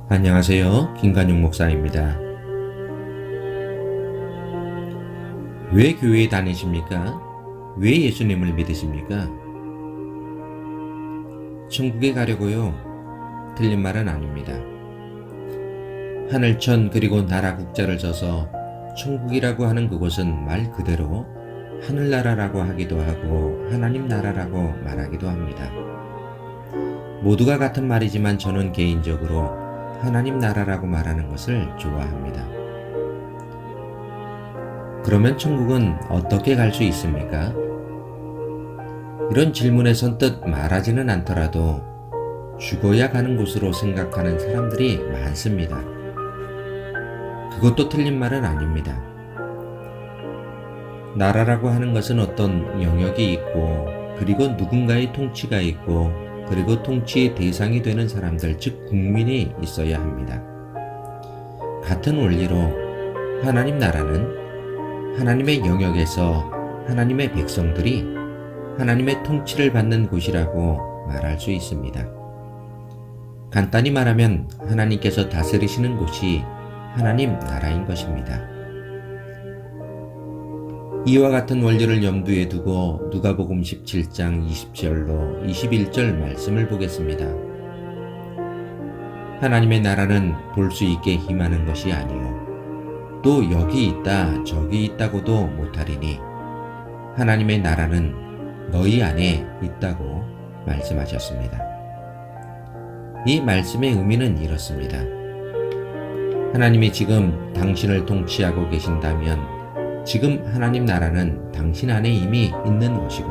안녕하세요. 김관용 목사입니다. 왜 교회에 다니십니까? 왜 예수님을 믿으십니까? 천국에 가려고요? 틀린 말은 아닙니다. 하늘천 그리고 나라 국자를 써서 천국이라고 하는 그곳은 말 그대로 하늘나라라고 하기도 하고 하나님 나라라고 말하기도 합니다. 모두가 같은 말이지만 저는 개인적으로 하나님 나라라고 말하는 것을 좋아합니다. 그러면 천국은 어떻게 갈 수 있습니까? 이런 질문에 선뜻 말하지는 않더라도 죽어야 가는 곳으로 생각하는 사람들이 많습니다. 그것도 틀린 말은 아닙니다. 나라라고 하는 것은 어떤 영역이 있고 그리고 누군가의 통치가 있고 그리고 통치의 대상이 되는 사람들, 즉 국민이 있어야 합니다. 같은 원리로 하나님 나라는 하나님의 영역에서 하나님의 백성들이 하나님의 통치를 받는 곳이라고 말할 수 있습니다. 간단히 말하면 하나님께서 다스리시는 곳이 하나님 나라인 것입니다. 이와 같은 원리를 염두에 두고 누가복음 17장 20절로 21절 말씀을 보겠습니다. 하나님의 나라는 볼 수 있게 힘하는 것이 아니요 또 여기 있다 저기 있다고도 못하리니 하나님의 나라는 너희 안에 있다고 말씀하셨습니다. 이 말씀의 의미는 이렇습니다. 하나님이 지금 당신을 통치하고 계신다면 지금 하나님 나라는 당신 안에 이미 있는 것이고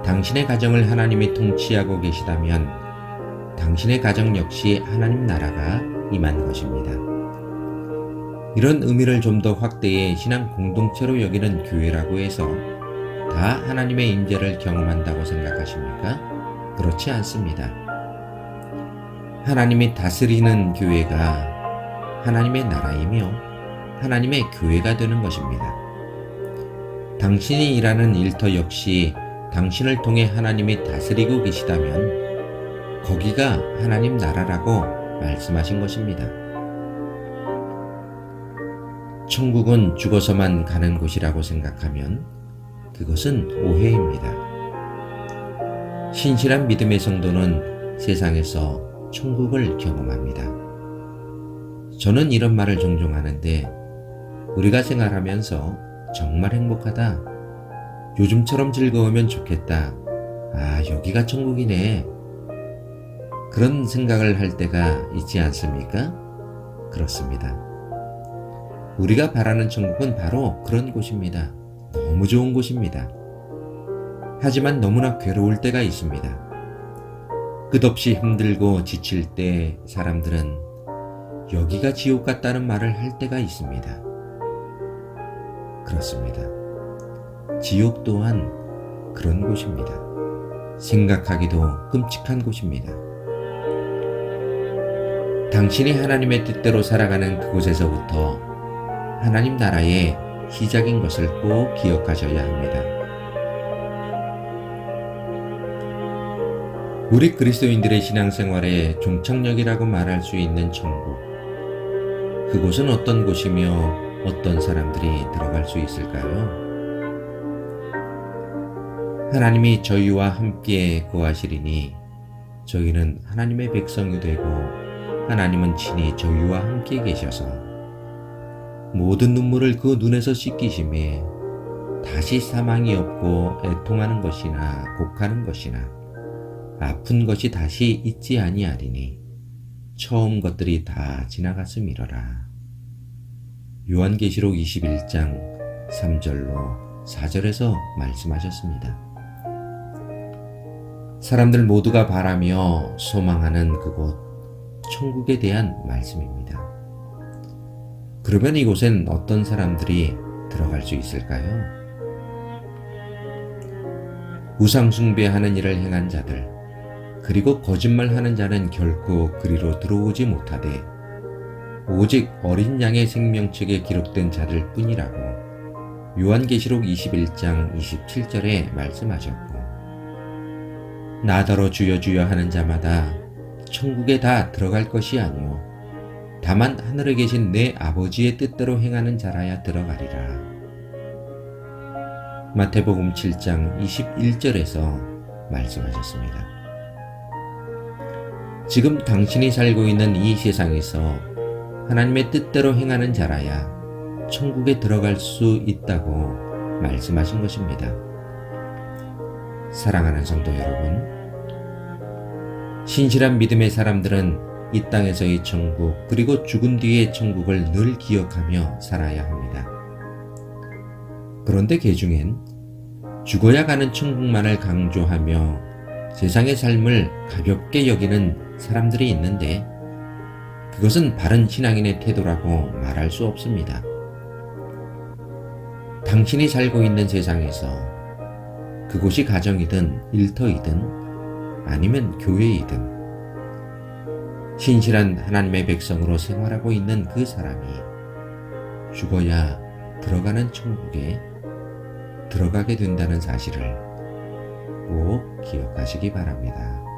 당신의 가정을 하나님이 통치하고 계시다면 당신의 가정 역시 하나님 나라가 임한 것입니다. 이런 의미를 좀 더 확대해 신앙 공동체로 여기는 교회라고 해서 다 하나님의 임재를 경험한다고 생각하십니까? 그렇지 않습니다. 하나님이 다스리는 교회가 하나님의 나라이며 하나님의 교회가 되는 것입니다. 당신이 일하는 일터 역시 당신을 통해 하나님이 다스리고 계시다면 거기가 하나님 나라라고 말씀하신 것입니다. 천국은 죽어서만 가는 곳이라고 생각하면 그것은 오해입니다. 신실한 믿음의 성도는 세상에서 천국을 경험합니다. 저는 이런 말을 종종 하는데 우리가 생활하면서 정말 행복하다. 요즘처럼 즐거우면 좋겠다. 아, 여기가 천국이네. 그런 생각을 할 때가 있지 않습니까? 그렇습니다. 우리가 바라는 천국은 바로 그런 곳입니다. 너무 좋은 곳입니다. 하지만 너무나 괴로울 때가 있습니다. 끝없이 힘들고 지칠 때 사람들은 여기가 지옥 같다는 말을 할 때가 있습니다. 그렇습니다. 지옥 또한 그런 곳입니다. 생각하기도 끔찍한 곳입니다. 당신이 하나님의 뜻대로 살아가는 그곳에서부터 하나님 나라의 시작인 것을 꼭 기억하셔야 합니다. 우리 그리스도인들의 신앙생활의 종착역이라고 말할 수 있는 천국. 그곳은 어떤 곳이며 어떤 사람들이 들어갈 수 있을까요? 하나님이 저희와 함께 거하시리니 저희는 하나님의 백성이 되고 하나님은 친히 저희와 함께 계셔서 모든 눈물을 그 눈에서 씻기심에 다시 사망이 없고 애통하는 것이나 곡하는 것이나 아픈 것이 다시 있지 아니하리니 처음 것들이 다 지나갔음이러라. 요한계시록 21장 3절로 4절에서 말씀하셨습니다. 사람들 모두가 바라며 소망하는 그곳 천국에 대한 말씀입니다. 그러면 이곳엔 어떤 사람들이 들어갈 수 있을까요? 우상 숭배하는 일을 행한 자들, 그리고 거짓말하는 자는 결코 그리로 들어오지 못하되 오직 어린 양의 생명책에 기록된 자들 뿐이라고 요한계시록 21장 27절에 말씀하셨고 나더러 주여 주여 하는 자마다 천국에 다 들어갈 것이 아니요 다만 하늘에 계신 내 아버지의 뜻대로 행하는 자라야 들어가리라. 마태복음 7장 21절에서 말씀하셨습니다. 지금 당신이 살고 있는 이 세상에서 하나님의 뜻대로 행하는 자라야 천국에 들어갈 수 있다고 말씀하신 것입니다. 사랑하는 성도 여러분, 신실한 믿음의 사람들은 이 땅에서의 천국 그리고 죽은 뒤의 천국을 늘 기억하며 살아야 합니다. 그런데 개중엔 죽어야 가는 천국만을 강조하며 세상의 삶을 가볍게 여기는 사람들이 있는데 그것은 바른 신앙인의 태도라고 말할 수 없습니다. 당신이 살고 있는 세상에서 그곳이 가정이든 일터이든 아니면 교회이든 신실한 하나님의 백성으로 생활하고 있는 그 사람이 죽어야 들어가는 천국에 들어가게 된다는 사실을 꼭 기억하시기 바랍니다.